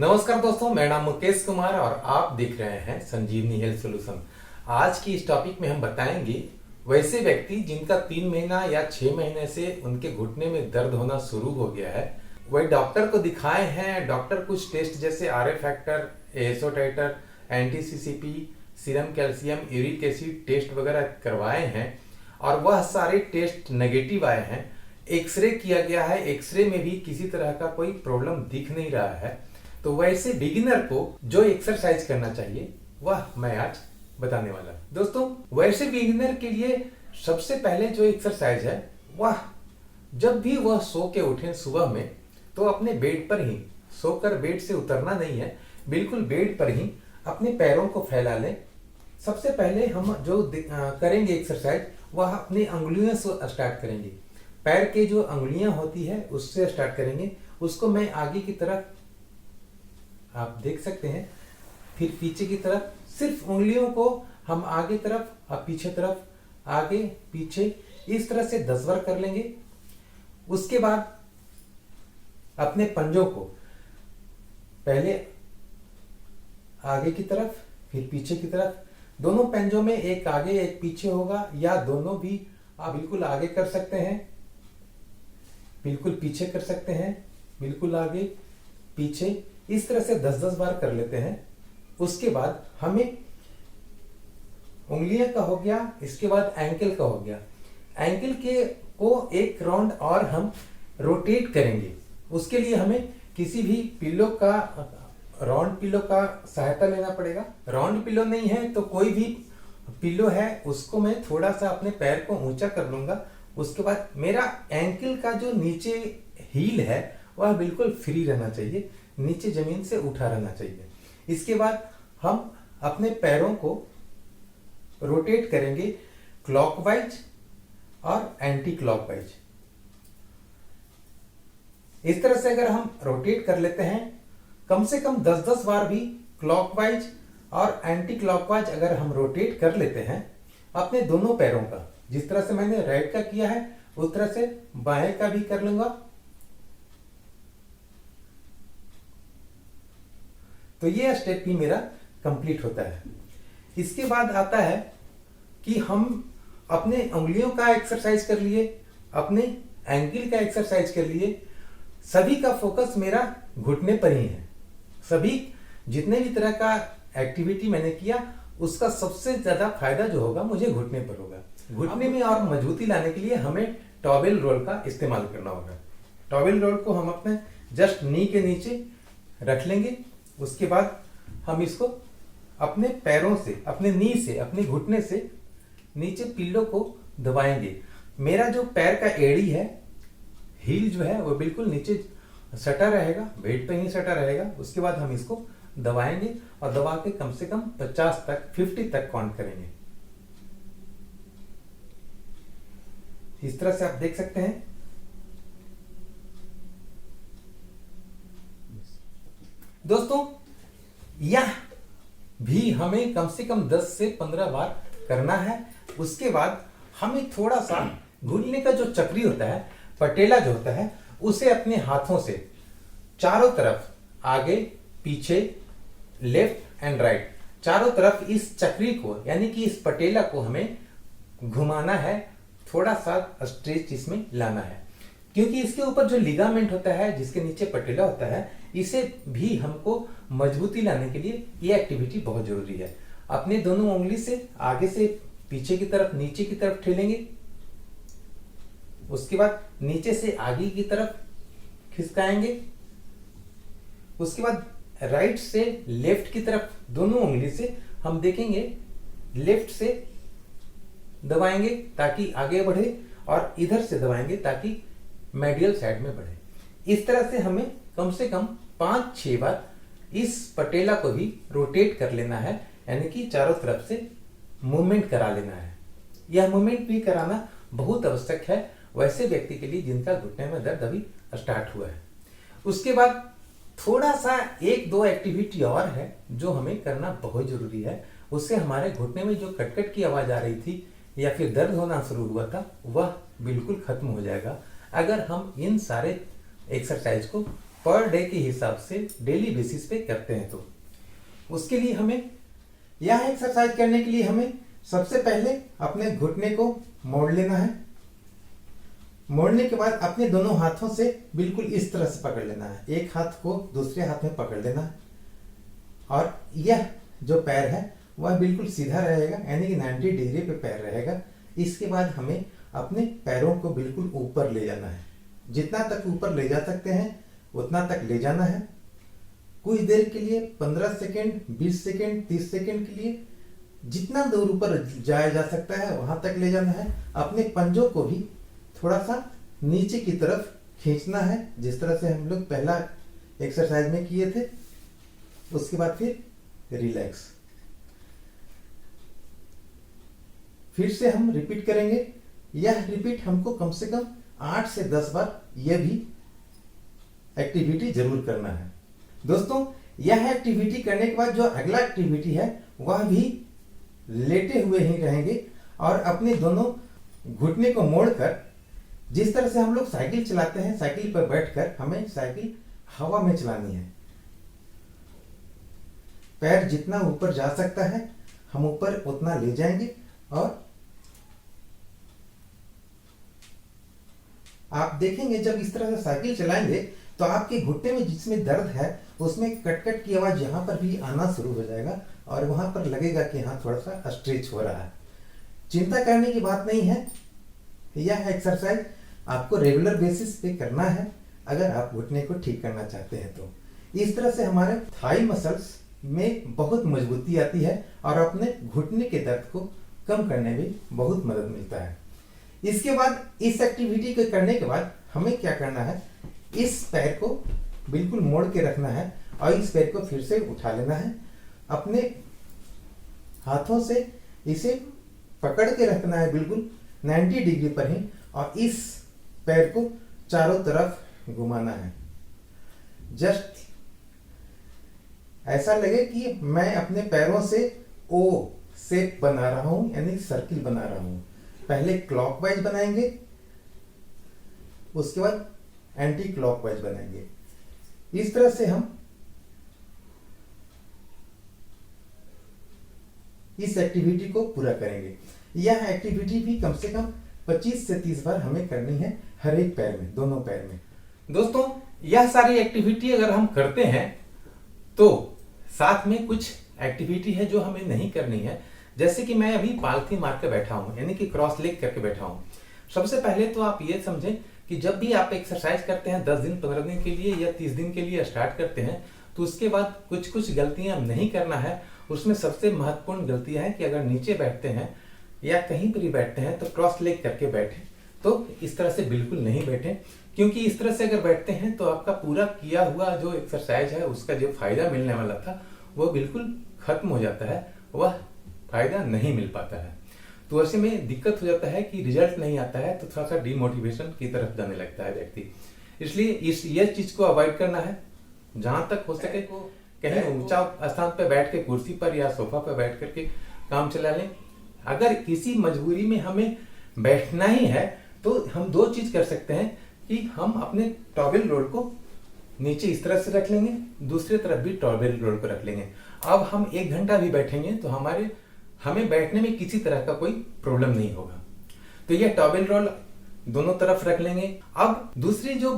नमस्कार दोस्तों, मेरा नाम मुकेश कुमार और आप देख रहे हैं संजीवनी हेल्थ सॉल्यूशन। आज की इस टॉपिक में हम बताएंगे वैसे व्यक्ति जिनका 3 महीना या 6 महीने से उनके घुटने में दर्द होना शुरू हो गया है। वही डॉक्टर को दिखाए हैं, डॉक्टर कुछ टेस्ट जैसे RA factor, ASO titre, NT-CCP, serum calcium, uric acid test वगैरह करवाए हैं और वह सारे टेस्ट नेगेटिव आए हैं। एक्सरे किया गया है, एक्सरे में भी किसी तरह का कोई प्रॉब्लम दिख नहीं रहा है। तो वैसे बिगिनर को जो एक्सरसाइज करना चाहिए वह मैं आज बताने वाला हूं। दोस्तों, वैसे बिगिनर के लिए सबसे पहले जो एक्सरसाइज है वह जब भी वह सो के उठे सुबह में तो अपने बेड पर ही सोकर, बेड से उतरना नहीं है, बिल्कुल बेड पर ही अपने पैरों को फैला लें। सबसे पहले हम जो करेंगे एक्सरसाइज वह अपनी अंगुलियों से स्टार्ट करेंगे। पैर के जो अंगुलियां होती है उससे स्टार्ट करेंगे। उसको मैं आगे की तरफ, आप देख सकते हैं, फिर पीछे की तरफ, सिर्फ उंगलियों को हम आगे तरफ और पीछे तरफ, आगे पीछे, इस तरह से 10 बार कर लेंगे। उसके बाद अपने पंजों को पहले आगे की तरफ फिर पीछे की तरफ, दोनों पंजों में एक आगे एक पीछे होगा, या दोनों भी आप बिल्कुल आगे कर सकते हैं, बिल्कुल पीछे कर सकते हैं, बिल्कुल आगे पीछे, इस तरह से 10-10 बार कर लेते हैं। उसके बाद हमें उंगलियां का हो गया, इसके बाद एंकल का हो गया। एंकल के को एक राउंड और हम रोटेट करेंगे। उसके लिए हमें किसी भी पिलो का, राउंड पिलो का सहायता लेना पड़ेगा। राउंड पिलो नहीं है तो कोई भी पिलो है उसको मैं थोड़ा सा अपने पैर को ऊंचा कर लूंगा। उसके बाद मेरा एंकल का जो नीचे हील है वह बिल्कुल फ्री रहना चाहिए, नीचे जमीन से उठा रहना चाहिए। इसके बाद हम अपने पैरों को रोटेट करेंगे क्लॉकवाइज और एंटी क्लॉकवाइज। इस तरह से अगर हम रोटेट कर लेते हैं, कम से कम 10-10 बार भी क्लॉकवाइज और एंटी क्लॉकवाइज अगर हम रोटेट कर लेते हैं अपने दोनों पैरों का, जिस तरह से मैंने राइट का किया है उस तरह से बाएं का भी कर लूंगा, तो ये स्टेप भी मेरा कंप्लीट होता है। इसके बाद आता है कि हम अपने उंगलियों का एक्सरसाइज कर लिए, अपने एंकल का एक्सरसाइज कर लिए। सभी का फोकस मेरा घुटने पर ही है। सभी जितने भी तरह का एक्टिविटी मैंने किया उसका सबसे ज्यादा फायदा जो होगा मुझे घुटने पर होगा। घुटने में और मजबूती लाने के लिए हमें टॉवेल रोल का इस्तेमाल करना होगा। टॉवेल रोल को हम अपने जस्ट नी के नीचे रख लेंगे। उसके बाद हम इसको अपने पैरों से, अपने नी से, अपने घुटने से नीचे पिल्लो को दबाएंगे। मेरा जो पैर का एड़ी है, हील जो है वो बिल्कुल नीचे सटा रहेगा, बेड पे ही सटा रहेगा। उसके बाद हम इसको दबाएंगे और दबा के कम से कम 50 तक, 50 तक काउंट करेंगे। इस तरह से आप देख सकते हैं। दोस्तों, यह भी हमें कम से कम 10 से 15 बार करना है। उसके बाद हमें थोड़ा सा घुटने का जो चक्री होता है, पटेला जो होता है, उसे अपने हाथों से चारों तरफ, आगे पीछे, लेफ्ट एंड राइट, चारों तरफ इस चक्री को, यानी कि इस पटेला को हमें घुमाना है, थोड़ा सा स्ट्रेच इसमें लाना है। क्योंकि इसके ऊपर जो लिगामेंट होता है, जिसके नीचे पटेला होता है, इसे भी हमको मजबूती लाने के लिए ये एक्टिविटी बहुत जरूरी है। अपने दोनों उंगली से आगे से पीछे की तरफ, नीचे की तरफ ठेलेंगे। उसके बाद नीचे से आगे की तरफ खिसकाएंगे। उसके बाद राइट से लेफ्ट की तरफ दोनों उंगली से हम देखेंगे, लेफ्ट से दबाएंगे ताकि आगे बढ़े और इधर से दबाएंगे ताकि मेडियल साइड में बढ़े। इस तरह से हमें कम से कम 5-6 बार इस पटेला को भी रोटेट कर लेना है, यानी कि चारों तरफ से मूवमेंट करा लेना है। यह मूवमेंट भी कराना बहुत आवश्यक है वैसे व्यक्ति के लिए जिनका घुटने में दर्द अभी स्टार्ट हुआ है। उसके बाद थोड़ा सा 1-2 एक्टिविटी और है जो हमें करना बहुत जरूरी है। उससे हमारे घुटने में जो कटकट की आवाज आ रही थी या फिर दर्द होना शुरू हुआ था वह बिल्कुल खत्म हो जाएगा अगर हम इन सारे एक्सरसाइज को पर डे के हिसाब से डेली बेसिस पे करते हैं तो उसके लिए हमें यह एक्सरसाइज करने के लिए हमें सबसे पहले अपने घुटने को मोड़ लेना है। मोड़ने के बाद अपने दोनों हाथों से बिल्कुल इस तरह से पकड़ लेना है, एक हाथ को दूसरे हाथ में पकड़ लेना है और यह जो पैर है वह बिल्कुल सीधा रहेगा, यानी कि 90 डिग्री पे पैर रहेगा। इसके बाद हमें अपने पैरों को बिल्कुल ऊपर ले जाना है, जितना तक ऊपर ले जा सकते हैं उतना तक ले जाना है। कुछ देर के लिए 15 सेकेंड, 20 सेकेंड, 30 सेकेंड के लिए जितना दूर ऊपर जाया जा सकता है वहां तक ले जाना है। अपने पंजों को भी थोड़ा सा नीचे की तरफ खींचना है, जिस तरह से हम लोग पहला एक्सरसाइज में किए थे। उसके बाद फिर रिलैक्स, फिर से हम रिपीट करेंगे। यह रिपीट हमको कम से कम 8 से 10 बार यह भी एक्टिविटी जरूर करना है। दोस्तों, यह एक्टिविटी करने के बाद जो अगला एक्टिविटी है वह भी लेटे हुए ही रहेंगे और अपने दोनों घुटने को मोड़कर, जिस तरह से हम लोग साइकिल चलाते हैं, साइकिल पर बैठकर हमें साइकिल हवा में चलानी है। पैर जितना ऊपर जा सकता है हम ऊपर उतना ले जाएंगे और आप देखेंगे जब इस तरह से साइकिल चलाएंगे तो आपके घुटने में जिसमें दर्द है उसमें कट-कट की आवाज यहां पर भी आना शुरू हो जाएगा और वहां पर लगेगा कि हाँ थोड़ा सा स्ट्रेच हो रहा है। चिंता करने की बात नहीं है, यह एक्सरसाइज आपको रेगुलर बेसिस पे करना है अगर आप घुटने को ठीक करना चाहते हैं तो। इस तरह से हमारे थाई मसल्स में बहुत मजबूती आती है और अपने घुटने के दर्द को कम करने में बहुत मदद मिलता है। इसके बाद इस एक्टिविटी को करने के बाद हमें क्या करना है, इस पैर को बिल्कुल मोड़ के रखना है और इस पैर को फिर से उठा लेना है। अपने हाथों से इसे पकड़ के रखना है बिल्कुल 90 डिग्री पर ही और इस पैर को चारों तरफ घुमाना है। जस्ट ऐसा लगे कि मैं अपने पैरों से ओ शेप बना रहा हूं, यानी सर्किल बना रहा हूं। पहले क्लॉकवाइज बनाएंगे, उसके बाद एंटी क्लॉकवाइज बनाएंगे। इस तरह से हम इस एक्टिविटी को पूरा करेंगे। यह एक्टिविटी भी कम से कम 25 से 30 बार हमें करनी है हर एक पैर में, दोनों पैर में। दोस्तों, यह सारी एक्टिविटी अगर हम करते हैं तो साथ में कुछ एक्टिविटी है जो हमें नहीं करनी है। जैसे कि मैं अभी पालथी मार के बैठा हूं, यानी कि क्रॉस लेग करके बैठा हूं। सबसे पहले तो आप ये समझें कि जब भी आप एक्सरसाइज करते हैं 10 दिन 15 दिन के लिए या 30 दिन के लिए स्टार्ट करते हैं तो उसके बाद कुछ कुछ गलतियां नहीं करना है। उसमें सबसे महत्वपूर्ण गलतियां है कि अगर नीचे बैठते हैं या कहीं पर ही बैठते हैं तो क्रॉस लेग करके बैठे, तो इस तरह से बिल्कुल नहीं बैठे, क्योंकि इस तरह से अगर बैठते हैं तो आपका पूरा किया हुआ जो एक्सरसाइज है उसका जो फायदा मिलने वाला था वो बिल्कुल खत्म हो जाता है, वह फायदा नहीं मिल पाता है। तो ऐसे में दिक्कत हो जाता है कि रिजल्ट नहीं आता है, तो थोड़ा सा डिमोटिवेशन की तरफ जाने लगता है व्यक्ति। इसलिए ये चीज को अवॉइड करना है। जहां तक हो सके कहीं ऊंचा स्थान पर बैठ के, कुर्सी पर या सोफा पर बैठ करके काम चला लें। अगर किसी मजबूरी में हमें बैठना ही है तो हम दो चीज कर सकते हैं कि हम अपने टॉवेल रोल को नीचे इस तरह से रख लेंगे, दूसरी तरफ भी टॉवेल रोल को रख लेंगे। अब हम 1 घंटा भी बैठेंगे तो हमें बैठने में किसी तरह का कोई प्रॉब्लम नहीं होगा। तो यह टॉवेल रोल दोनों तरफ रख लेंगे। अब दूसरी जो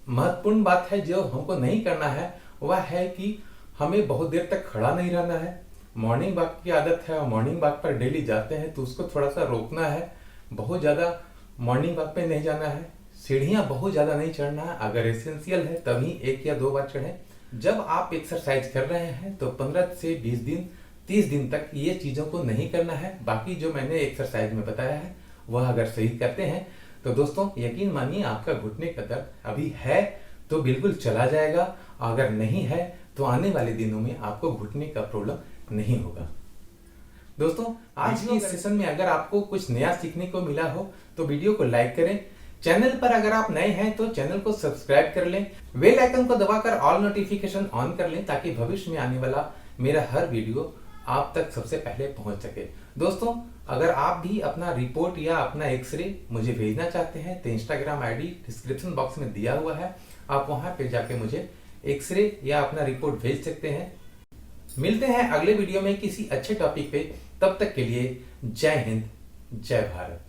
महत्वपूर्ण बात है जो हमको नहीं करना है वह है कि हमें बहुत देर तक खड़ा नहीं रहना है। मॉर्निंग वॉक की आदत है और मॉर्निंग वॉक पर डेली जाते हैं तो उसको थोड़ा सा रोकना है। बहुत ज्यादा मॉर्निंग वॉक पे नहीं जाना है, सीढ़ियां बहुत ज्यादा नहीं चढ़ना है। अगर एसेंशियल है तभी 1 या 2 बार चढ़ें। जब आप एक्सरसाइज कर रहे हैं तो 15 से 20 दिन 30 दिन तक ये चीजों को नहीं करना है। बाकी जो मैंने एक्सरसाइज में बताया है वह अगर सही करते हैं तो दोस्तों यकीन मानिए आपका घुटने का दर्द अभी है तो बिल्कुल चला जाएगा, अगर नहीं है तो आने वाले दिनों में आपको घुटने का प्रॉब्लम नहीं होगा। दोस्तों, आज के इस सेशन में अगर आपको कुछ नया सीखने को मिला हो तो वीडियो को लाइक करें। चैनल पर अगर आप नए हैं तो चैनल को सब्सक्राइब कर लें, बेल आइकन को दबाकर ऑल नोटिफिकेशन ऑन कर लें ताकि भविष्य में आने वाला मेरा हर वीडियो आप तक सबसे पहले पहुंच सके। दोस्तों, अगर आप भी अपना रिपोर्ट या अपना एक्सरे मुझे भेजना चाहते हैं तो इंस्टाग्राम आईडी डिस्क्रिप्शन बॉक्स में दिया हुआ है, आप वहां पे जाके मुझे एक्सरे या अपना रिपोर्ट भेज सकते हैं। मिलते हैं अगले वीडियो में किसी अच्छे टॉपिक पे। तब तक के लिए जय हिंद, जय भारत।